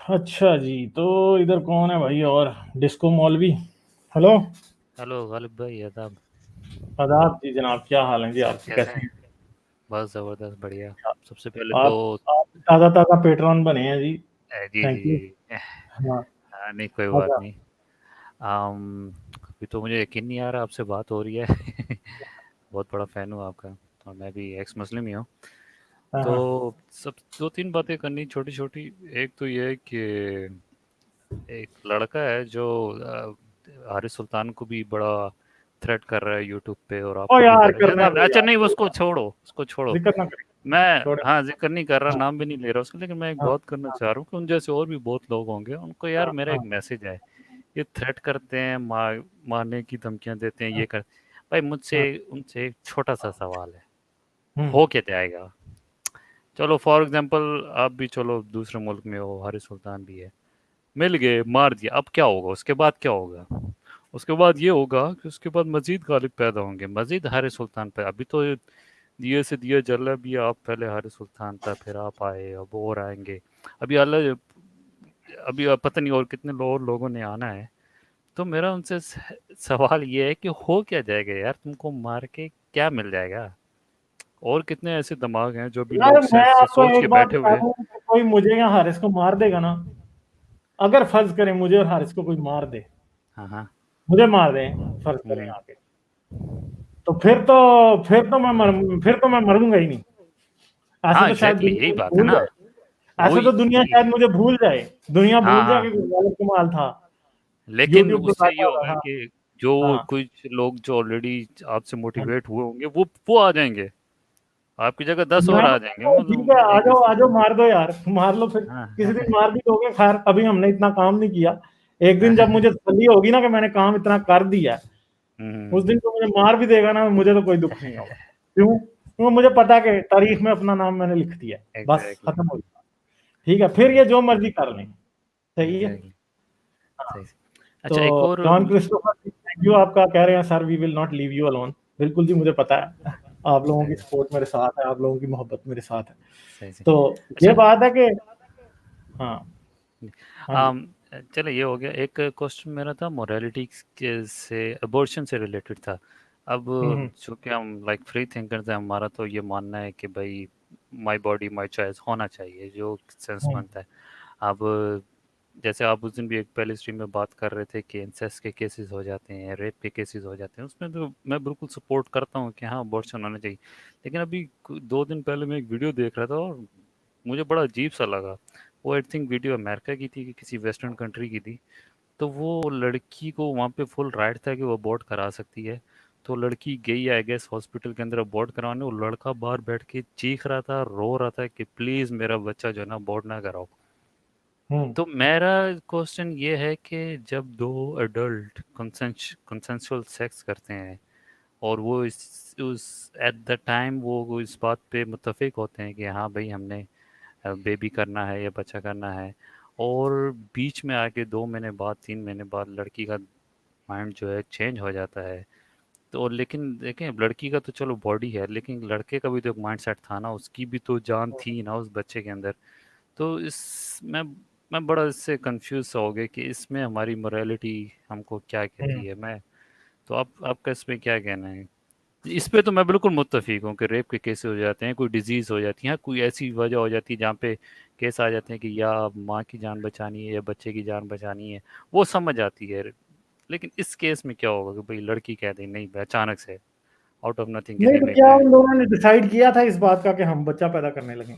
अच्छा जी, तो इधर कौन है भाई? और डिस्को मौलवी। हेलो। हेलो गालिब भाई, आदाब। आदाब जी जनाब, क्या हाल है जी? आपके कैसे कैसे हैं? हैं? बस ज़बरदस्त, बढ़िया। सबसे पहले तो आप आप ताज़ा ताज़ा पेट्रॉन बने हैं जी। जी जी थैंक यू। जी। हाँ। नहीं, कोई बात अच्छा। नहीं। अभी तो मुझे यकीन नहीं आ रहा आपसे बात हो रही है। बहुत बड़ा फ़ैन हूँ आपका। और मैं भी एक्स मुस्लिम ही हूँ। हाँ तो हाँ। सब दो तीन बातें करनी छोटी छोटी। एक तो ये है कि एक लड़का है जो हारिस सुल्तान को भी बड़ा थ्रेट कर रहा है यूट्यूब पे, और ओ आपको भी यार, कर रहा है शायद करने आप। दो अच्छा यार, नहीं, वो कोई उसको बात छोड़ो, उसको छोड़ो। नहीं, जिक्र ना करें। मैं छोड़े। हाँ, जिक्र नहीं कर रहा, हाँ नाम भी नहीं ले रहा उसका, लेकिन मैं एक हाँ बात करना हाँ चाह रहा हूँ कि उन जैसे और भी बहुत लोग होंगे, उनको यार हाँ मेरा एक हाँ मैसेज है। ये थ्रेट करते हैं, मारने की धमकियां देते हैं, हाँ ये कर। भाई मुझसे हाँ। उनसे एक छोटा सा सवाल है। हम्म। हो क्या जाएगा? चलो फॉर एग्जांपल, आप भी चलो दूसरे मुल्क में हो, हारिस सुल्तान भी है, मिल गए, मार दिया, अब क्या होगा? उसके बाद क्या होगा? उसके बाद ये होगा कि उसके बाद मजीद गालिब पैदा होंगे, मजीद हारिस सुल्तान पे। अभी तो दिए से दिया जल रहा, भी आप पहले हारिस सुल्तान था, फिर आप आए, अब और आएंगे। अभी अल्लाह, अभी पता नहीं और कितने और लोगों ने आना है। तो मेरा उनसे सवाल ये है कि हो क्या जाएगा यार? तुमको मार के क्या मिल जाएगा? और कितने ऐसे दिमाग हैं जो भी यार, लोग मैं आपको सोच के एक बात बैठे बता हुए हैं। दूं कि कोई मुझे या हारिस को मार देगा ना। अगर फर्ज करें मुझे और हारिस को कोई मार दे, हाँ हाँ। मुझे मार दे, फर्ज करें हम्म। आके, तो फिर तो मैं मरूंगा ही नहीं। ऐसे हाँ तो शायद एग्जैक्टली, दुनिया यही मुझे बात है भूल ना। जाए। ऐसे वही तो दुनिया वही। शायद मुझे भूल जाए। दुनिया हाँ भूल जाए हाँ। कि गालिब कमाल था। लेकिन यूट्यूब पे उससे ये बैठा था। होगा हाँ कि जो हाँ कुछ लोग जो ऑलरेडी आपसे हाँ। मोटिवेट हुए होंगे, वो आ जाएंगे। आपकी जगह तो 10 मैं और आ तो जाएंगे, कहता हूँ, ठीक है, मतलब आ एक जाओ दूसरे। आ जाओ, मार दो यार, मार लो फिर। हाँ किसी दिन मार भी दोगे, खैर अभी हमने इतना काम नहीं किया। एक दिन जब मुझे तसल्ली होगी ना कि मैंने काम इतना कर दिया, उस दिन हम्म। तो मुझे मार भी देगा ना, मुझे तो कोई दुख नहीं होगा। क्यों? क्योंकि मुझे पता है कि तारीख में अपना नाम मैंने लिख दिया है। बस एग्जैक्टली। खत्म हो गया। ठीक है, फिर हम्म। ये जो मर्जी कर लें। सही है। एग्जैक्टली। सही से। तो अच्छा, एक और जॉन क्रिस्टोफर, थैंक यू। आपका कह रहे हैं sir we will not leave you alone. बिल्कुल जी, मुझे पता है आप लोगों की सही सपोर्ट मेरे साथ है, आप लोगों की मोहब्बत मेरे साथ है। सही से। तो ये अच्छा। बात है कि हाँ हाँ जी। आम, चलो ये हो गया। एक क्वेश्चन मेरा था मोरालिटी के से, अबॉर्शन से रिलेटेड था। अब हम्म। चूंकि हम लाइक फ्री थिंकर्स हैं, हमारा तो ये मानना है कि भाई माय बॉडी माय चॉइस होना चाहिए, जो सेंस हम्म। बनता है। अब जैसे आप उस दिन भी एक पहले स्ट्रीम में बात कर रहे थे कि इंसेस्ट के केसेस हो जाते हैं, रेप के केसेस हो जाते हैं, उसमें तो मैं बिल्कुल सपोर्ट करता हूँ कि हाँ अबॉर्शन होना चाहिए। लेकिन अभी 2 दिन पहले मैं एक वीडियो देख रहा था, और मुझे बड़ा अजीब सा लगा। वो आई थिंक वीडियो अमेरिका की थी कि किसी वेस्टर्न कंट्री की थी। तो वो लड़की को वहाँ पे फुल राइट था कि वो अबॉर्ट करा सकती है। तो लड़की गई आई गेस हॉस्पिटल के अंदर अबॉर्ट करवाने, वो लड़का बाहर बैठ के चीख रहा था, रो रहा था कि प्लीज़ मेरा बच्चा जो है ना अबॉर्ट ना कराओ। हम्म। तो मेरा क्वेश्चन ये है कि जब दो अडल्ट कंसेंसुअल सेक्स करते हैं, और वो इस उस एट द टाइम वो इस बात पे मुत्तफिक होते हैं कि हाँ भाई हमने बेबी करना है या बच्चा करना है, और बीच में आके 2 महीने बाद 3 महीने बाद लड़की का माइंड जो है चेंज हो जाता है। तो लेकिन देखें, लड़की का तो चलो बॉडी है, लेकिन लड़के का भी तो एक माइंड सेट था ना, उसकी भी तो जान थी ना उस बच्चे के अंदर। तो इस मैं बड़ा इससे कंफ्यूज सा हो गया कि इसमें हमारी मोरालिटी हमको क्या कहती हम्म। है। मैं तो आपका इसमें क्या कहना है? इस पे तो मैं बिल्कुल मुत्तफिक हूँ कि रेप के केस हो जाते हैं, कोई डिजीज़ हो जाती है, कोई ऐसी वजह हो जाती है जहाँ पे केस आ जाते हैं कि या माँ की जान बचानी है या बच्चे की जान बचानी है, वो समझ आती है। लेकिन इस केस में क्या होगा कि भाई लड़की कह दे नहीं, अचानक से आउट ऑफ नथिंग नहीं, किसी तो ने क्या कहा उन लोगों ने डिसाइड किया था इस बात का कि हम बच्चा पैदा करने लगे?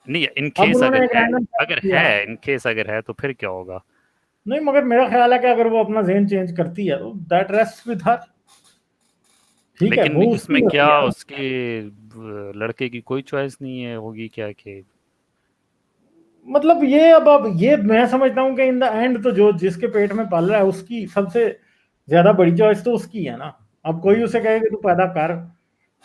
नहीं, इन अब केस उन्होंने अगर एक है, रैंडम अगर किया है है। इन केस अगर है तो फिर क्या होगा? नहीं, मगर मेरा ख्याल है कि अगर वो अपना ज़हन चेंज करती है तो दैट रेस्ट विद हर। ठीक है, लेकिन वो उसकी इसमें क्या मर्जी है। उसके लड़के की कोई चॉइस नहीं है होगी क्या कि? मतलब ये, अब ये मैं समझता हूँ कि इन द एंड तो जो जिसके पेट में पल रहा है उसकी सबसे ज्यादा बड़ी चॉइस तो उसकी है ना। अब कोई उसे हम्म, कहे कि तू पैदा कर,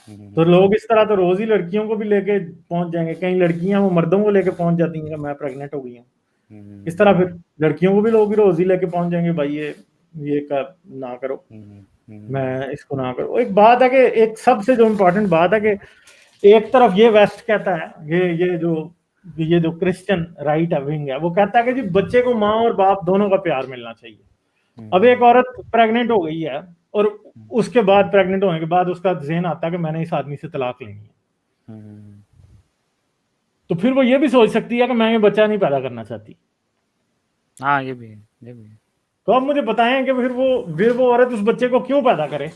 हम्म, तो लोग इस तरह तो रोज ही लड़कियों को भी लेके पहुंच जाएंगे। कई लड़कियां वो मर्दों को लेके पहुंच जाती हैं कि मैं प्रेग्नेंट हो गई हूँ। इस तरह हम्म, फिर लड़कियों को भी लोग रोज ही लेके पहुंच जाएंगे, भाई ये कर ना करो, हम्म, मैं इसको ना करो। एक बात है कि एक सबसे जो इम्पोर्टेंट बात है कि एक तरफ ये वेस्ट कहता है, ये जो ये जो क्रिश्चियन राइट विंग है वो कहता है कि जी बच्चे को माँ और बाप दोनों का प्यार मिलना चाहिए। अब एक औरत प्रेग्नेंट हो गई है और उसके बाद प्रेग्नेंट होने के बाद उसका ज़हन आता है कि मैंने इस आदमी से तलाक लेनी है, तो फिर वो ये भी सोच सकती है कि मैं ये बच्चा नहीं पैदा करना चाहती। हाँ ये भी है, ये भी है। तो आप मुझे बताएं कि फिर वो औरत उस बच्चे को क्यों पैदा करे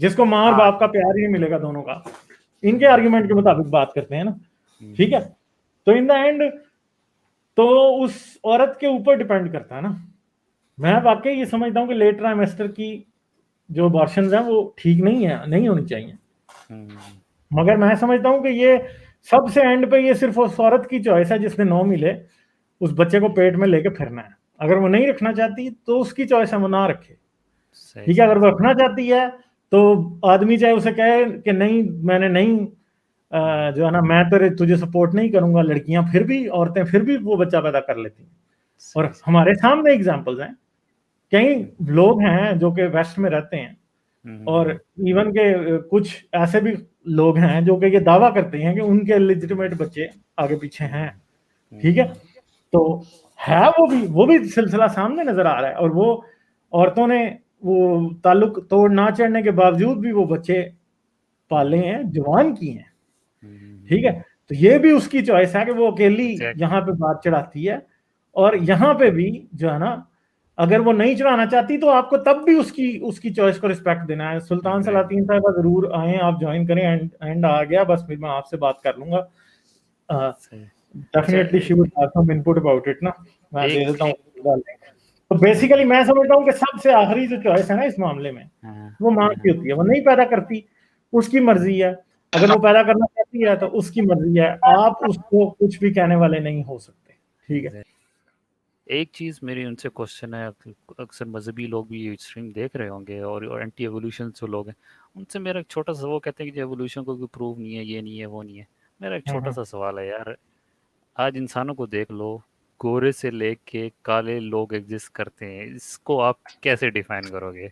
जिसको माँ और हाँ बाप का प्यार ही नहीं मिलेगा दोनों का। इनके आर्ग्यूमेंट के मुताबिक बात करते हैं ना, ठीक है। तो इन द एंड तो उस औरत के ऊपर डिपेंड करता है ना। मैं वाकई ये समझता हूँ कि लेट ट्राइमेस्टर की जो अबॉर्शंस हैं वो ठीक नहीं है, नहीं होनी चाहिए, मगर मैं समझता हूँ कि ये सबसे एंड पे ये सिर्फ उस औरत की चॉइस है जिसने 9 मिले उस बच्चे को पेट में लेके फिरना है। अगर वो नहीं रखना चाहती तो उसकी चॉइस है, वो ना रखे, सही ठीक है। सही अगर वो रखना चाहती है तो आदमी चाहे उसे कहे कि नहीं मैंने नहीं जो है ना मैं तुझे सपोर्ट नहीं करूंगा, लड़कियां फिर भी, औरतें फिर भी वो बच्चा पैदा कर लेती हैं। और सही सही। हमारे सामने एग्जांपल्स हैं, कई लोग हैं जो कि वेस्ट में रहते हैं और इवन के कुछ ऐसे भी लोग हैं जो कि ये दावा करते हैं कि उनके लेजिटिमेट बच्चे आगे पीछे हैं, ठीक है। तो है वो भी सिलसिला सामने नजर आ रहा है और वो औरतों ने वो ताल्लुक तोड़ ना चढ़ने के बावजूद भी वो बच्चे पाले हैं, जवान किए हैं, ठीक है। तो ये भी उसकी चॉइस है कि वो अकेली यहाँ पे बात चढ़ाती है। और यहाँ पे भी जो है ना, अगर वो नहीं चढ़ाना चाहती तो आपको तब भी उसकी चॉइस को रिस्पेक्ट देना है। सुल्तान सलातीन साहब जरूर आए, आप ज्वाइन करें। एंड आ गया बस, फिर मैं आपसे बात कर लूंगा। Definitely she would have some input about it ना, मैं दे देता हूँ। तो बेसिकली मैं समझता हूँ कि सबसे आखिरी जो चॉइस है ना इस मामले में वो माँ की होती है। वो नहीं पैदा करती, उसकी मर्जी है। अगर वो पैदा करना चाहती है तो उसकी मर्जी है, आप उसको कुछ भी कहने वाले नहीं हो सकते, ठीक है। एक चीज़ मेरी उनसे क्वेश्चन है, अक्सर मजहबी लोग भी ये स्ट्रीम देख रहे होंगे और एंटी एवोल्यूशन जो लोग हैं उनसे मेरा एक छोटा सा, वो कहते हैं कि एवोल्यूशन को कोई प्रूव नहीं है, ये नहीं है, वो नहीं है। मेरा एक छोटा सा सवाल है यार, आज इंसानों को देख लो, गोरे से लेके काले लोग एग्जिस्ट करते हैं, इसको आप कैसे डिफाइन करोगे?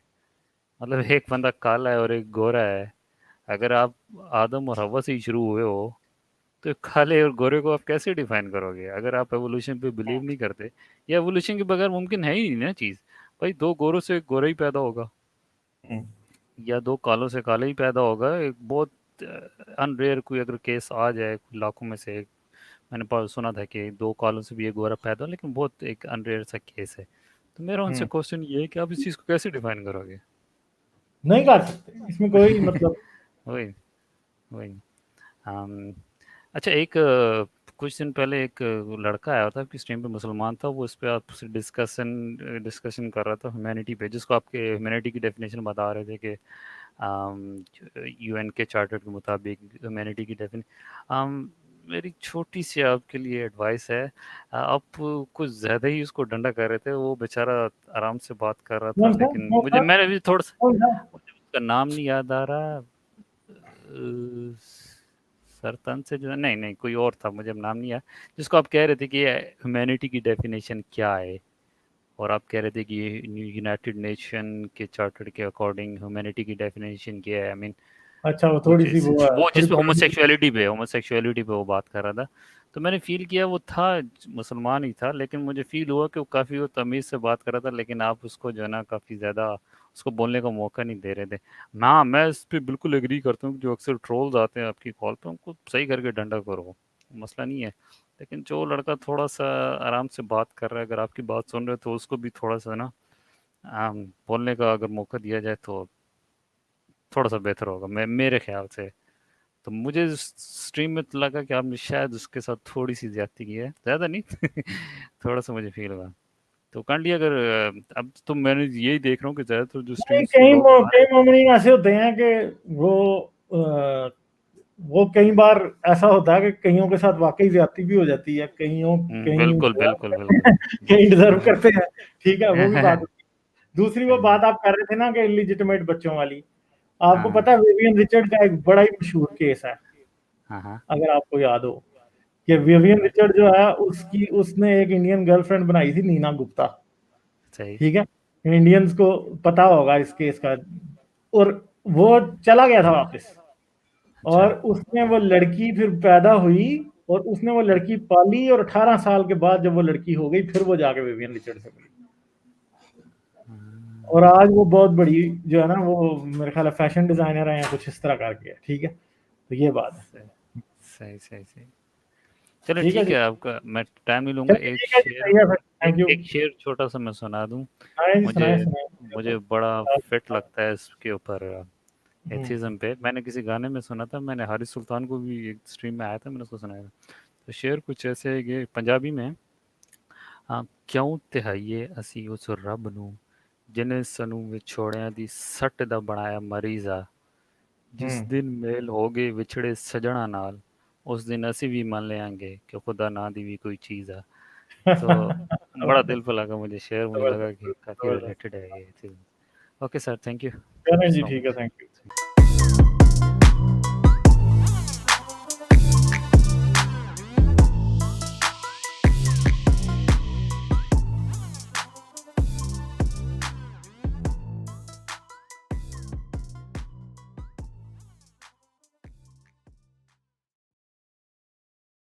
मतलब एक बंदा काला है और एक गोरा है, अगर आप आदम और हवा से ही शुरू हुए हो तो काले और गोरे को आप कैसे डिफाइन करोगे? अगर आप एवोल्यूशन पे बिलीव नहीं करते, या एवोल्यूशन के बगैर मुमकिन है ही नहीं ना चीज़। भाई दो गोरों से एक गोरा ही पैदा होगा, या दो कालों से काला ही पैदा होगा। एक बहुत अनरेयर कोई अगर केस आ जाए, लाखों में से एक, मैंने सुना था कि दो कालों से भी एक गोरा पैदा हो, लेकिन बहुत एक अनरेयर सा केस है। तो मेरा उनसे क्वेश्चन ये है कि आप इस चीज़ को कैसे डिफाइन करोगे? नहीं कर सकते, इसमें कोई मतलब वही वही। अच्छा, एक कुछ दिन पहले एक लड़का आया था आपकी स्ट्रीम पे, मुसलमान था वो, इस पे आपसे डिस्कशन कर रहा था ह्यूमैनिटी पे, जिसको आपके ह्यूमैनिटी की डेफिनेशन बता रहे थे कि यूएन के चार्टर के मुताबिक ह्यूमैनिटी की डेफिनेशन। मेरी छोटी सी आपके लिए एडवाइस है, आप कुछ ज़्यादा ही उसको डंडा कर रहे थे, वो बेचारा आराम से बात कर रहा था, लेकिन मैंने भी थोड़ा सा, मुझे उसका नाम नहीं याद आ रहा, सरतन से जो, नहीं नहीं कोई और था, मुझे अब नाम नहीं आया, जिसको आप कह रहे थे कि ह्यूमैनिटी की डेफिनेशन क्या है, और आप कह रहे थे कि यूनाइटेड नेशन के चार्टर के अकॉर्डिंग ह्यूमैनिटी की डेफिनेशन क्या है। आई मीन अच्छा, वो वो थोड़ी सी वो थोड़ी जिस पे होमोसेक्सुअलिटी पे वो बात कर रहा था, तो मैंने फील किया वो था मुसलमान ही था, लेकिन मुझे फील हुआ कि वो काफ़ी वो तमीज़ से बात कर रहा था, लेकिन आप उसको जो है ना काफ़ी ज़्यादा उसको बोलने का मौका नहीं दे रहे थे। हाँ, मैं इस पे बिल्कुल एग्री करता हूँ कि जो अक्सर ट्रोल्स आते हैं आपकी कॉल पे, उनको सही करके डंडा करो, मसला नहीं है। लेकिन जो लड़का थोड़ा सा आराम से बात कर रहा है, अगर आपकी बात सुन रहे हो तो उसको भी थोड़ा सा ना बोलने का अगर मौका दिया जाए तो थोड़ा सा बेहतर होगा, मेरे ख्याल से। तो मुझे स्ट्रीम में तो लगा कि आपने शायद उसके साथ थोड़ी सी ज्यादती की है, ज़्यादा नहीं थोड़ा सा मुझे फील हुआ। तो काइंडली अगर अब तो मैंने यही देख रहा हूँ कि ज़्यादातर जो स्ट्रीम्स पे कई लोग आ रहे कई मोमिनीन ऐसे होते हैं कि वो वो कई बार ऐसा होता है कि कईयों के साथ वाकई ज्यादती भी हो जाती है, हैं, कहीं बिल्कुल बिल्कुल बिल्कुल। कहीं डिजर्व करते हैं, ठीक है, वो भी बात होती है। दूसरी वो बात आप कर रहे थे ना कि इलिजिटिमेट बच्चों वाली, आपको हाँ पता है विवियन रिचर्ड का एक बड़ा ही मशहूर केस है, हाँ हाँ। अगर आपको याद हो, कि विवियन रिचर्ड जो है उसने एक इंडियन गर्लफ्रेंड बनाई थी, नीना गुप्ता, सही। ठीक है। इंडियंस को पता होगा इस केस का। और वो चला गया था वापस, अच्छा। और उसमें वो लड़की फिर पैदा हुई और उसने वो लड़की पाली, और 18 साल के बाद जब वो लड़की हो गई फिर वो जाके विवियन रिचर्ड से मिली। और आज वो बहुत बड़ी जो है ना, वो मेरे ख्याल है फैशन डिजाइनर है या कुछ इस तरह करके है। ठीक है, तो ये बात है। सही सही सही। चलो ठीक है ठीक जी, है, आपका मैं टाइम नहीं लूंगा। चलिए ठीक है जी, सही है फिर, थैंक यू। एक शेर छोटा सा मैं सुना दूं। सुनाए जी, मुझे सुनाए सुनाए। मुझे बड़ा फिट लगता है इसके ऊपर, हम्म, एथिज्म पे। मैंने किसी गाने में सुना था, मैंने हारिस सुल्तान को भी एक स्ट्रीम में आया था, मैंने उसको सुनाया था। तो शेर कुछ ऐसे है कि पंजाबी में है, क्यों तिहाइए असी उस रब ਨੂੰ जिन्हें सनू विछोड़िया दी सट दा बनाया मरीज आ, जिस हम्म। दिन मेल हो गए विछड़े सजना नाल, उस दिन ਅਸੀਂ भी मान लेंगे कि खुदा ना दी भी कोई चीज़ आ। तो बड़ा दिल पे लगा मुझे शेर, मुझे लगा कि काफ़ी रिलेटेड है ये चीज़। Okay sir, thank you, thank चलें यू जी, सो ठीक है, मच। Thank you.